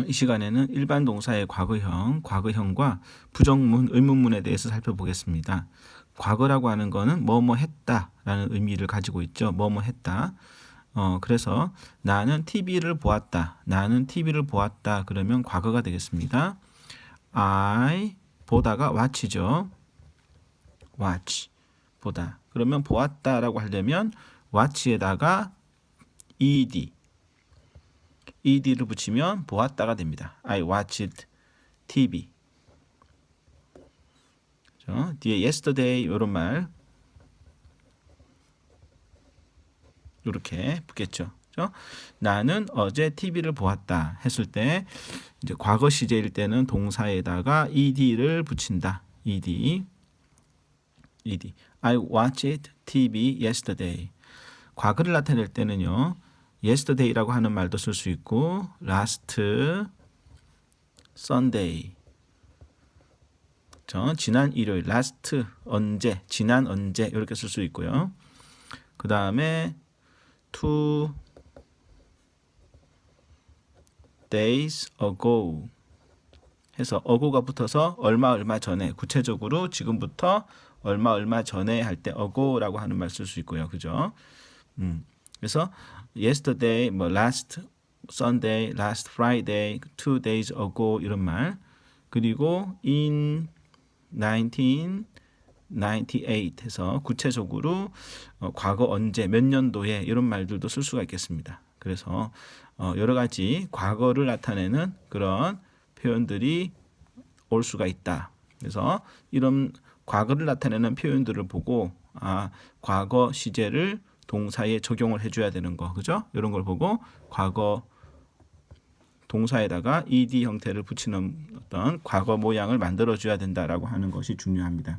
이 시간에는 일반 동사의 과거형, 과거형과 부정문, 의문문에 대해서 살펴보겠습니다. 과거라고 하는 거는 뭐뭐 했다라는 의미를 가지고 있죠. 뭐뭐 했다. 그래서 나는 TV를 보았다. 나는 TV를 보았다. 그러면 과거가 되겠습니다. I 보다가 watch죠. watch 보다. 그러면 보았다라고 하려면 watch에다가 ed를 붙이면 보았다가 됩니다. I watched TV. 그렇죠? 뒤에 yesterday 이런 말 이렇게 붙겠죠. 그렇죠? 나는 어제 TV를 보았다 했을 때 이제 과거 시제일 때는 동사에다가 ed를 붙인다. ed. I watched TV yesterday. 과거를 나타낼 때는요. yesterday라고 하는 말도 쓸 수 있고 last Sunday. 지난 일요일 last 언제, 지난 언제 이렇게 쓸 수 있고요. 그 다음에 2 days ago 해서 ago가 붙어서 얼마 전에, 구체적으로 지금부터 얼마 전에 할 때 ago라고 하는 말 쓸 수 있고요. 그죠? 그래서 yesterday, 뭐 last Sunday, last Friday, 2 days ago 이런 말. 그리고 in 1998 해서 구체적으로 과거 언제, 몇 년도에 이런 말들도 쓸 수가 있겠습니다. 그래서 여러 가지 과거를 나타내는 그런 표현들이 올 수가 있다. 그래서 이런 과거를 나타내는 표현들을 보고 과거 시제를 동사에 적용을 해줘야 되는 거, 그죠? 이런 걸 보고 과거 동사에다가 ed 형태를 붙이는 어떤 과거 모양을 만들어줘야 된다라고 하는 것이 중요합니다.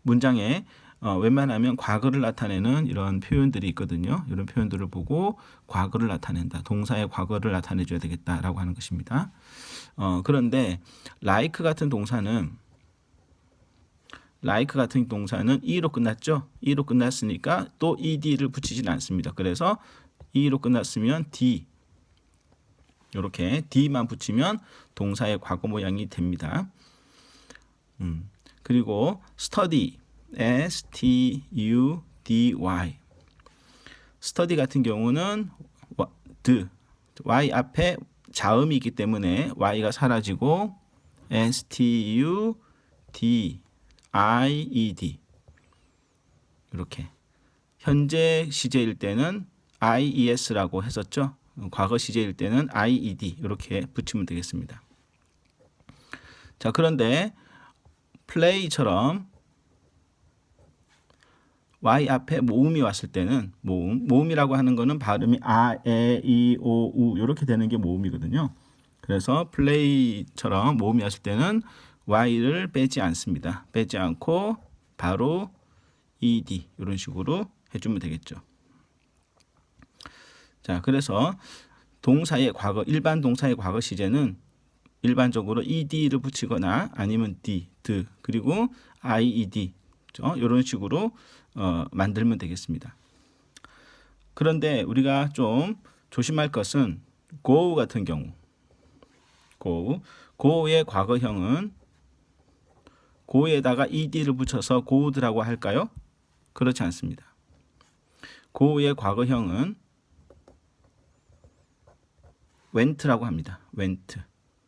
문장에 웬만하면 과거를 나타내는 이런 표현들이 있거든요. 이런 표현들을 보고 과거를 나타낸다. 동사의 과거를 나타내줘야 되겠다라고 하는 것입니다. 그런데 like 같은 동사는 e로 끝났죠. e로 끝났으니까 또 ed를 붙이지는 않습니다. 그래서 e로 끝났으면 d 이렇게 d만 붙이면 동사의 과거 모양이 됩니다. 그리고 study study study 같은 경우는 y 앞에 자음이 있기 때문에 y가 사라지고 studied 이렇게 현재 시제일 때는 ies라고 했었죠. 과거 시제일 때는 ied 이렇게 붙이면 되겠습니다. 자, 그런데 play처럼 y 앞에 모음이 왔을 때는 모음이라고 하는 거는 발음이 아, 에, 이, 오, 우 이렇게 되는 게 모음이거든요. 그래서 play처럼 모음이 왔을 때는 y를 빼지 않습니다. 빼지 않고 바로 ed 이런 식으로 해주면 되겠죠. 자, 그래서 동사의 과거, 일반 동사의 과거 시제는 일반적으로 ed를 붙이거나 아니면 d, 그리고 ied 이런 식으로 만들면 되겠습니다. 그런데 우리가 좀 조심할 것은 go 같은 경우, go의 과거형은 go에다가 ed를 붙여서 good라고 할까요? 그렇지 않습니다. go의 과거형은 went라고 합니다. went.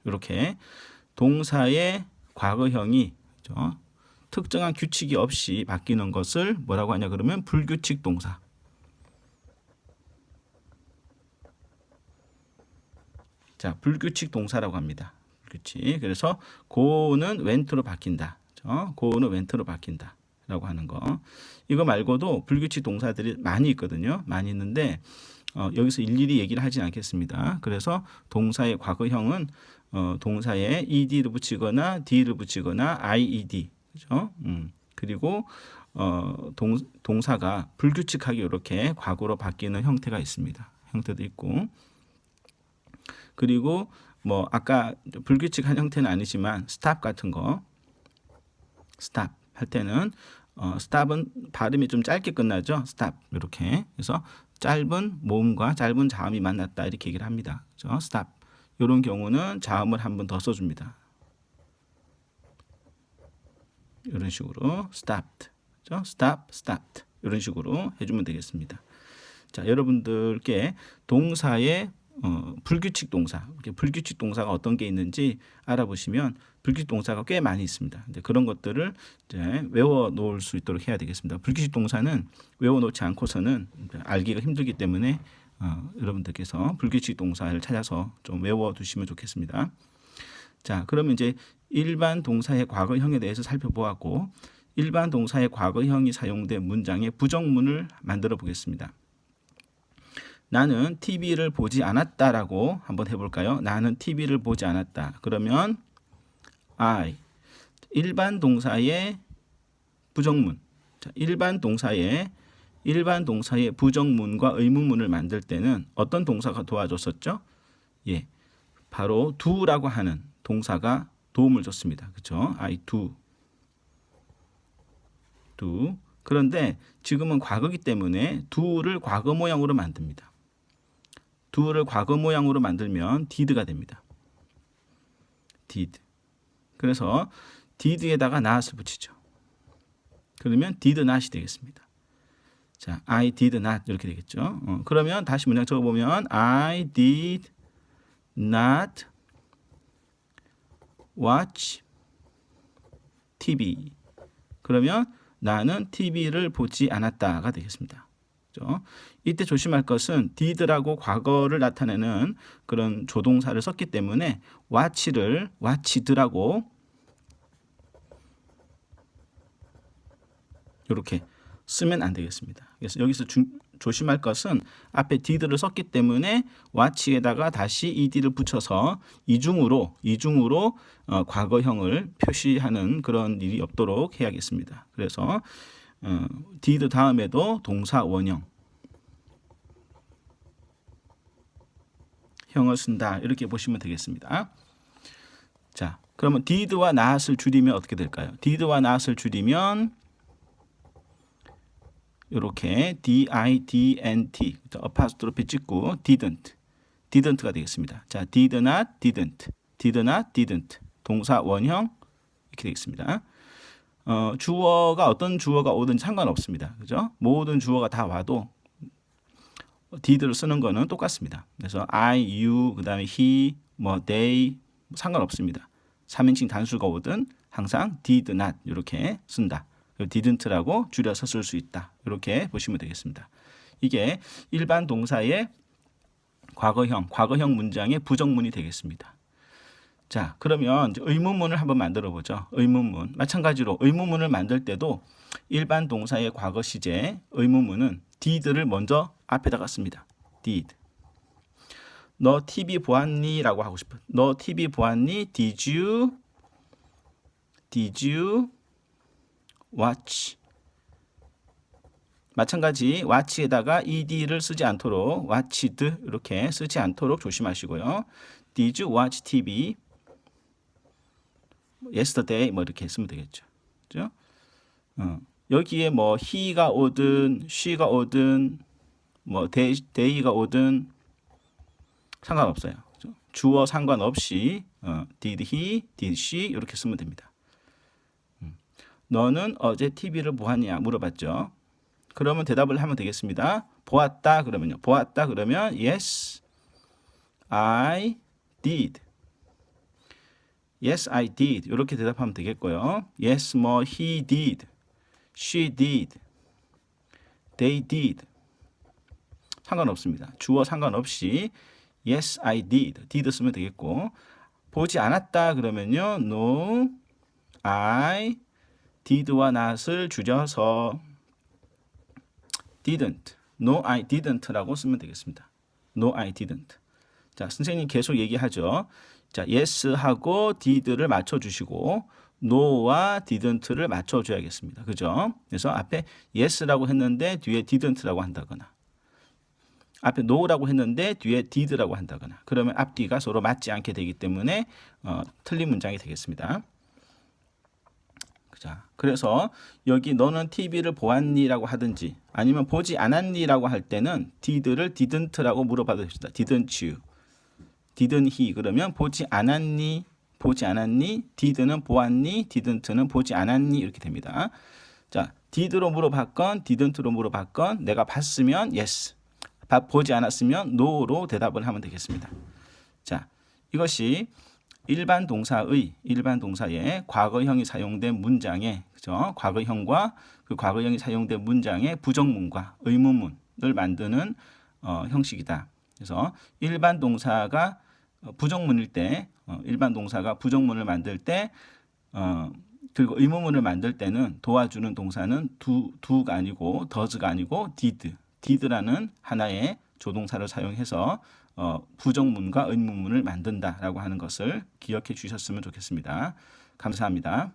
이렇게 동사의 과거형이 특정한 규칙이 없이 바뀌는 것을 뭐라고 하냐 그러면 불규칙 동사. 자, 불규칙 동사라고 합니다. 불규칙. 그래서 go는 went로 바뀐다. go는 went로 바뀐다. 라고 하는 거. 이거 말고도 불규칙 동사들이 많이 있거든요. 많이 있는데 여기서 일일이 얘기를 하지 않겠습니다. 그래서 동사의 과거형은 동사에 ed를 붙이거나 d를 붙이거나 ied, 그죠? 그리고 동사가 불규칙하게 이렇게 과거로 바뀌는 형태가 있습니다. 형태도 있고, 그리고 뭐 아까 불규칙한 형태는 아니지만 stop 같은 거, stop 할 때는 stop은 발음이 좀 짧게 끝나죠. stop 이렇게. 그래서 짧은 모음과 짧은 자음이 만났다 이렇게 얘기를 합니다. 그렇죠? stop 이런 경우는 자음을 한 번 더 써줍니다. 이런 식으로 stopped, 그렇죠? stop, stopped 이런 식으로 해주면 되겠습니다. 자, 여러분들께 동사의 불규칙 동사, 불규칙 동사가 어떤 게 있는지 알아보시면 불규칙 동사가 꽤 많이 있습니다. 이제 그런 것들을 이제 외워 놓을 수 있도록 해야 되겠습니다. 불규칙 동사는 외워 놓지 않고서는 알기가 힘들기 때문에 여러분들께서 불규칙 동사를 찾아서 좀 외워 두시면 좋겠습니다. 자, 그러면 이제 일반 동사의 과거형에 대해서 살펴보았고, 일반 동사의 과거형이 사용된 문장의 부정문을 만들어 보겠습니다. 나는 TV를 보지 않았다라고 한번 해볼까요? 나는 TV를 보지 않았다. 그러면 I, 일반 동사의 부정문. 자, 일반 동사의 부정문과 의문문을 만들 때는 어떤 동사가 도와줬었죠? 예, 바로 do라고 하는 동사가 도움을 줬습니다. 그렇죠? I do. 그런데 지금은 과거기 때문에 do를 과거 모양으로 만듭니다. do를 과거 모양으로 만들면 did가 됩니다. did. 그래서 did에다가 not을 붙이죠. 그러면 did not이 되겠습니다. 자, I did not 이렇게 되겠죠. 그러면 다시 문장 적어보면 I did not watch TV. 그러면 나는 TV를 보지 않았다가 되겠습니다. 그렇죠? 이때 조심할 것은 did라고 과거를 나타내는 그런 조동사를 썼기 때문에 watch를 watched라고 이렇게 쓰면 안 되겠습니다. 그래서 여기서 조심할 것은 앞에 did를 썼기 때문에 watch에다가 다시 ed를 붙여서 이중으로 과거형을 표시하는 그런 일이 없도록 해야겠습니다. 그래서 did 다음에도 동사 원형 형을 쓴다 이렇게 보시면 되겠습니다. 자, 그러면 did와 not을 줄이면 어떻게 될까요? did와 not을 줄이면 이렇게 didn't 어파스트로피 찍고 didn't가 되겠습니다. 자, did not, didn't 동사 원형 이렇게 되겠습니다. 주어가 어떤 주어가 오든 상관없습니다. 그죠? 모든 주어가 다 와도 did를 쓰는 거는 똑같습니다. 그래서 I, you, 그다음에 he, they 상관없습니다. 3인칭 단수가 오든 항상 did not 이렇게 쓴다. didn't라고 줄여서 쓸 수 있다. 이렇게 보시면 되겠습니다. 이게 일반 동사의 과거형 문장의 부정문이 되겠습니다. 자, 그러면 이제 의문문을 한번 만들어 보죠. 의문문. 마찬가지로 의문문을 만들 때도 일반 동사의 과거 시제 의문문은 did를 먼저 앞에다가 씁니다. did. 너 TV 보았니? 라고 하고 싶어요. 너 TV 보았니? Did you watch? 마찬가지 watch에다가 ed를 쓰지 않도록 watched 이렇게 쓰지 않도록 조심하시고요. Did you watch TV? Yesterday 이렇게 쓰면 되겠죠. 그죠? 여기에 he가 오든 she가 오든 they가 오든 상관없어요. 그죠? 주어 상관없이 did he, did she 이렇게 쓰면 됩니다. 너는 어제 TV를 보았냐 물어봤죠. 그러면 대답을 하면 되겠습니다. 보았다 그러면요. 보았다 그러면 yes, I did. Yes, I did. 이렇게 대답하면 되겠고요. Yes, he did. She did. They did. 상관없습니다. 주어 상관없이 Yes, I did. did 쓰면 되겠고 보지 않았다 그러면요. No, I did와 not을 줄여서 didn't. No, I didn't라고 쓰면 되겠습니다. No, I didn't. 자, 선생님 계속 얘기하죠. 자, yes하고 did를 맞춰주시고 no와 didn't를 맞춰줘야겠습니다. 그죠? 그래서 앞에 yes라고 했는데 뒤에 didn't라고 한다거나 앞에 no라고 했는데 뒤에 did라고 한다거나 그러면 앞뒤가 서로 맞지 않게 되기 때문에 틀린 문장이 되겠습니다. 자, 그래서 여기 너는 TV를 보았니? 라고 하든지 아니면 보지 않았니? 라고 할 때는 did를 didn't라고 물어봐도 됩니다. didn't you? didn't he 그러면 보지 않았니? 보지 않았니? did는 보았니? didn't는 보지 않았니? 이렇게 됩니다. 자, did로 물어봤건 didn't로 물어봤건 내가 봤으면 yes, 보지 않았으면 no로 대답을 하면 되겠습니다. 자, 이것이 일반 동사의 과거형이 사용된 문장에 그죠? 과거형과 그 과거형이 사용된 문장의 부정문과 의문문을 만드는 형식이다. 그래서 일반 동사가 부정문일 때 일반 동사가 부정문을 만들 때 그리고 의문문을 만들 때는 도와주는 동사는 do가 아니고 does가 아니고 did라는 하나의 조동사를 사용해서 부정문과 의문문을 만든다라고 하는 것을 기억해 주셨으면 좋겠습니다. 감사합니다.